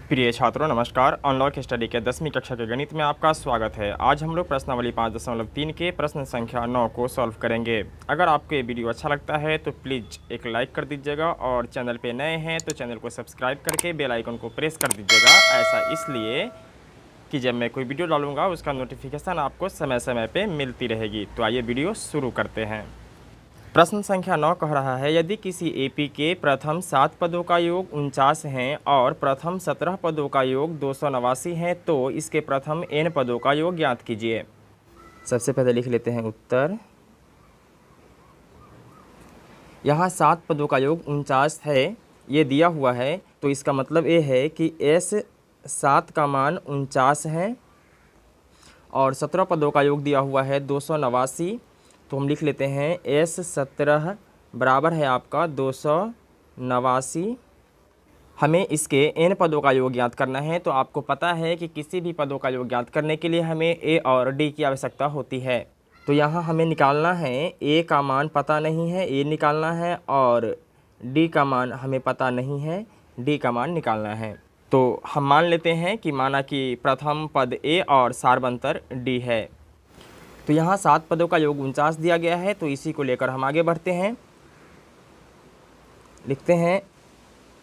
प्रिय छात्रों नमस्कार। अनलॉक स्टडी के 10वीं कक्षा के गणित में आपका स्वागत है। आज हम लोग प्रश्नावली 5.3 के प्रश्न संख्या 9 को सॉल्व करेंगे। अगर आपको ये वीडियो अच्छा लगता है तो प्लीज़ एक लाइक कर दीजिएगा और चैनल पे नए हैं तो चैनल को सब्सक्राइब करके बेल आइकन को प्रेस कर दीजिएगा। ऐसा इसलिए कि जब मैं कोई वीडियो डालूंगा उसका नोटिफिकेशन आपको समय समय पर मिलती रहेगी। तो आइए वीडियो शुरू करते हैं। प्रश्न संख्या 9 कह रहा है, यदि किसी एपी के प्रथम 7 पदों का योग 49 हैं और प्रथम 17 पदों का योग 289 है तो इसके प्रथम n पदों का योग ज्ञात कीजिए। सबसे पहले लिख लेते हैं उत्तर। यहाँ 7 पदों का योग 49 है, ये दिया हुआ है, तो इसका मतलब ये है कि S7 का मान 49 है और 17 पदों का योग दिया हुआ है 289। तो हम लिख लेते हैं S17 बराबर है आपका 289। हमें इसके n पदों का योग ज्ञात करना है। तो आपको पता है कि किसी भी पदों का योग ज्ञात करने के लिए हमें a और d की आवश्यकता होती है। तो यहाँ हमें निकालना है, a का मान पता नहीं है, a निकालना है, और d का मान हमें पता नहीं है, d का मान निकालना है। तो हम मान लेते हैं कि माना कि प्रथम पद a और सारबंतर d है। तो यहाँ 7 पदों का योग 49 दिया गया है, तो इसी को लेकर हम आगे बढ़ते हैं। लिखते हैं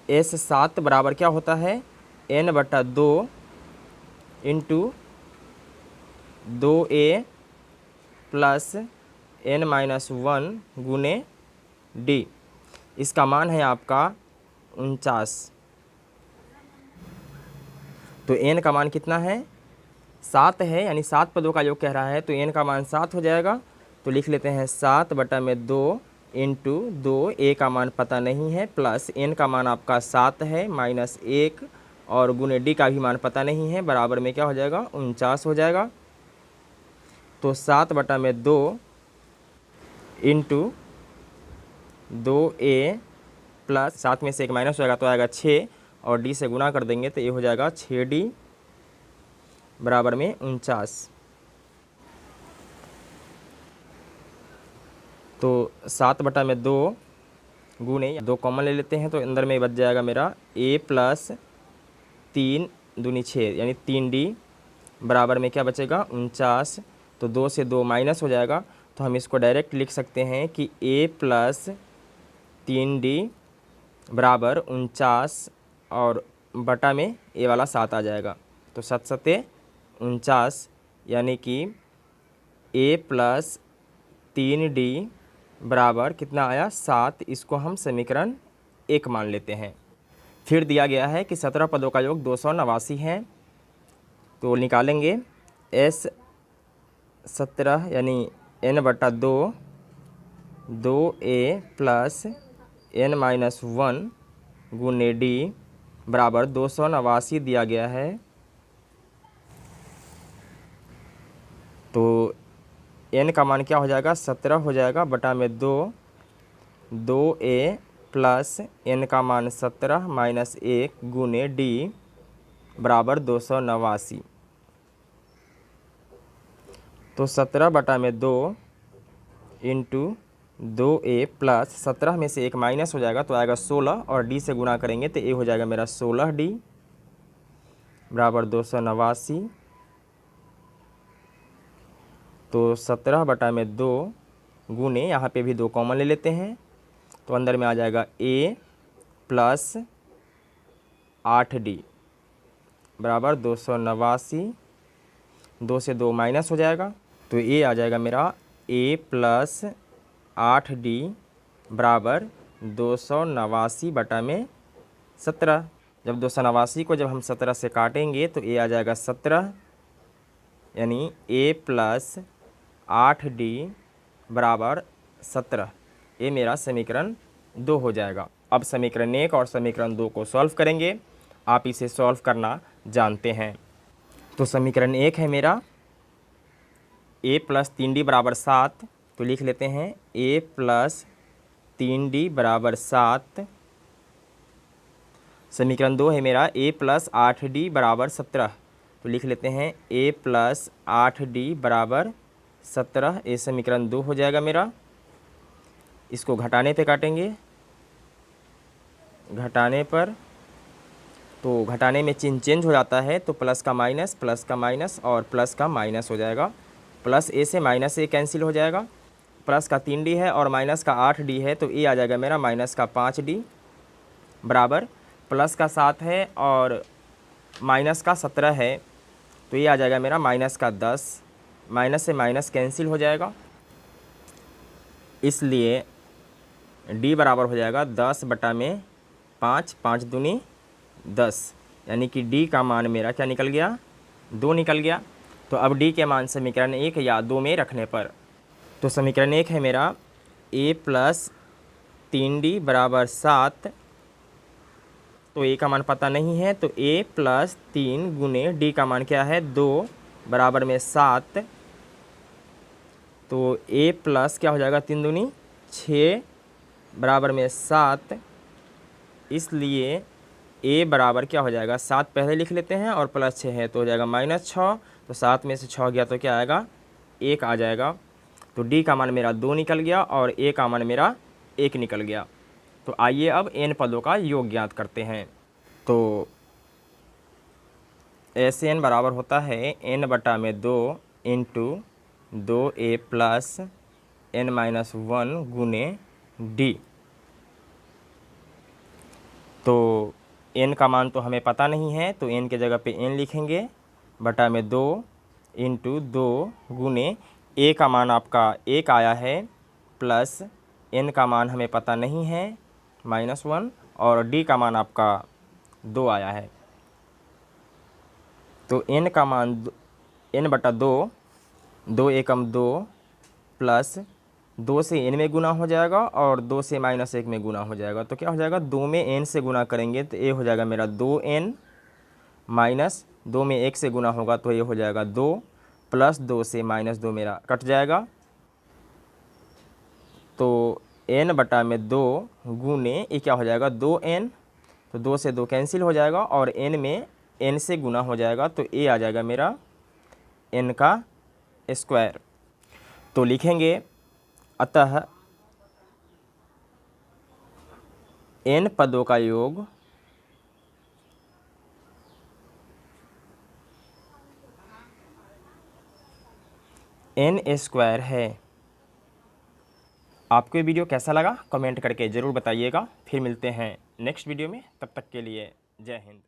S7 बराबर क्या होता है, n/2 into 2a plus n-1 गुने d। इसका मान है आपका 49। तो n का मान कितना है, 7 है, यानी 7 पदों का योग कह रहा है, तो n का मान 7 हो जाएगा। तो लिख लेते हैं 7/2 इंटू 2, a का मान पता नहीं है, प्लस n का मान आपका 7 है, माइनस 1 और गुने d का भी मान पता नहीं है, बराबर में क्या हो जाएगा, 49 हो जाएगा। तो 7/2 इंटू 2a प्लस 7 में से 1 माइनस हो जाएगा तो आएगा 6 और d से गुना कर देंगे तो ये हो जाएगा 6d बराबर में 49। तो 7/2 गुने 2 कॉमन ले लेते हैं तो अंदर में बच जाएगा मेरा a प्लस 3 दूनी 6 यानी 3d बराबर में क्या बचेगा, 49। तो 2 से 2 माइनस हो जाएगा, तो हम इसको डायरेक्ट लिख सकते हैं कि a प्लस 3d बराबर 49 और बटा में a वाला 7 आ जाएगा। तो 7×7 49 यानी कि a प्लस 3d बराबर कितना आया, 7। इसको हम समीकरण 1 मान लेते हैं। फिर दिया गया है कि 17 पदों का योग 289 है, तो निकालेंगे S17 यानी n/2 2a प्लस n-1 गुने d बराबर 289 दिया गया है। तो n का मान क्या हो जाएगा, 17 हो जाएगा, बटा में 2a प्लस n का मान 17 माइनस 1 गुने d बराबर 289। तो 17/2 इंटू 2a प्लस 17 में से 1 माइनस हो जाएगा तो आएगा 16 और d से गुना करेंगे तो ये हो जाएगा मेरा 16d बराबर 289। तो 17/2 गुने, यहाँ पे भी 2 कॉमन ले लेते हैं तो अंदर में आ जाएगा a प्लस 8d बराबर 289। 2 से 2 माइनस हो जाएगा तो ये आ जाएगा मेरा a प्लस 8d बराबर 289/17। जब 289 को जब हम 17 से काटेंगे तो ये आ जाएगा 17 यानी a प्लस 8d बराबर 17। ये मेरा समीकरण 2 हो जाएगा। अब समीकरण 1 और समीकरण 2 को सॉल्व करेंगे। आप इसे सॉल्व करना जानते हैं। तो समीकरण 1 है मेरा a प्लस 3d बराबर 7, तो लिख लेते हैं a प्लस 3d बराबर 7। समीकरण 2 है मेरा a प्लस 8d बराबर 17, तो लिख लेते हैं a प्लस 8d बराबर 17। ये समीकरण 2 हो जाएगा मेरा। इसको घटाने पे काटेंगे, घटाने पर तो घटाने में चिन्ह चेंज हो जाता है, तो प्लस का माइनस और प्लस का माइनस हो जाएगा। प्लस ए से माइनस ए कैंसिल हो जाएगा। प्लस का 3d है और माइनस का 8d है, तो ये आ जाएगा मेरा माइनस का 5d बराबर प्लस का 7 है और माइनस का 17 है, तो ये आ जाएगा मेरा माइनस का 10। माइनस से माइनस कैंसिल हो जाएगा, इसलिए d बराबर हो जाएगा 10 बटा में 5, 5 दूनी 10, यानी कि d का मान मेरा क्या निकल गया, 2 निकल गया। तो अब d के मान समीकरण 1 या 2 में रखने पर, तो समीकरण 1 है मेरा a प्लस 3d बराबर 7, तो a का मान पता नहीं है, तो a प्लस 3 गुने d का मान क्या है 2 बराबर में 7, तो a प्लस क्या हो जाएगा 3 दूनी 6 बराबर में 7, इसलिए a बराबर क्या हो जाएगा 7 पहले लिख लेते हैं और प्लस 6 है तो हो जाएगा -6, तो 7 में से 6 गया तो क्या आएगा 1 आ जाएगा। तो d का मान मेरा 2 निकल गया और a का मान मेरा 1 निकल गया। तो आइए अब n पदों का योग ज्ञात करते हैं। तो ऐसे n बराबर होता है n बटा में 2 इंटू 2a प्लस n-1 गुने d। तो n का मान तो हमें पता नहीं है, तो n के जगह पे n लिखेंगे बटा में 2 इंटू 2 गुने a का मान आपका 1 आया है प्लस n का मान हमें पता नहीं है -1 और d का मान आपका 2 आया है। तो n का मान n बटा 2, 2 एकम 2 प्लस 2 से n में गुना हो जाएगा और 2 से -1 में गुना हो जाएगा, तो क्या हो जाएगा 2 में n से गुना करेंगे तो ये हो जाएगा मेरा 2n माइनस 2 में 1 से गुना होगा तो ये हो जाएगा 2 प्लस 2 से -2 मेरा कट जाएगा। तो n बटा में 2 गुने ये क्या हो जाएगा 2n, तो 2 से 2 कैंसिल हो जाएगा और n में n से गुना हो जाएगा, तो ये आ जाएगा मेरा n का स्क्वायर। तो लिखेंगे अतः n पदों का योग n स्क्वायर है। आपको ये वीडियो कैसा लगा कमेंट करके ज़रूर बताइएगा। फिर मिलते हैं नेक्स्ट वीडियो में, तब तक के लिए जय हिंद।